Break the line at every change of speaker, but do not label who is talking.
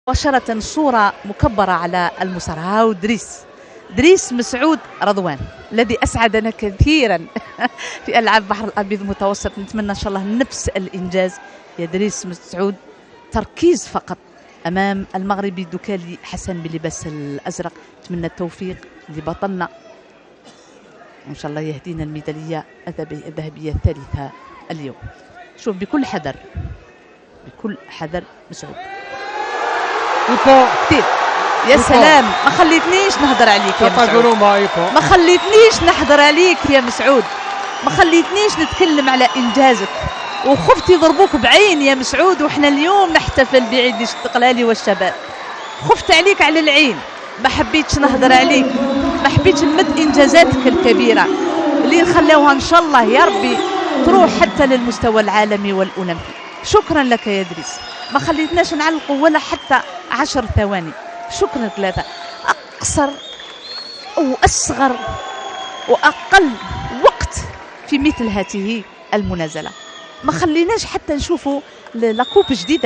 مباشرة صورة مكبرة على المصارعة. هاو دريس مسعود رضوان الذي أسعدنا كثيرا في ألعاب بحر الأبيض المتوسط. نتمنى إن شاء الله نفس الإنجاز يا دريس مسعود. تركيز فقط أمام المغربي دوكالي حسن بلباس الأزرق. نتمنى التوفيق لبطلنا وإن شاء الله يهدينا الميدالية الذهبية الثالثة اليوم. شوف بكل حذر مسعود كثير. يا سلام، ما خليتنيش نهضر عليك يا مسعود، ما خليتنيش نحضر عليك يا مسعود، ما خليتنيش نتكلم على إنجازك، وخفت يضربوك بعين يا مسعود. وإحنا اليوم نحتفل بعيد الاستقلال والشباب. خفت عليك على العين، ما حبيتش نهضر عليك، ما حبيتش نمد إنجازاتك الكبيرة اللي نخليوها إن شاء الله يا ربي تروح حتى للمستوى العالمي والأولمبي. شكرا لك يا دريس، ما خليتناش نعلقوا ولا حتى 10 ثواني. شكرا ثلاثة. أقصر وأصغر وأقل وقت في مثل هذه المنازلة، ما خليناش حتى نشوفوا لاكوب جديدة.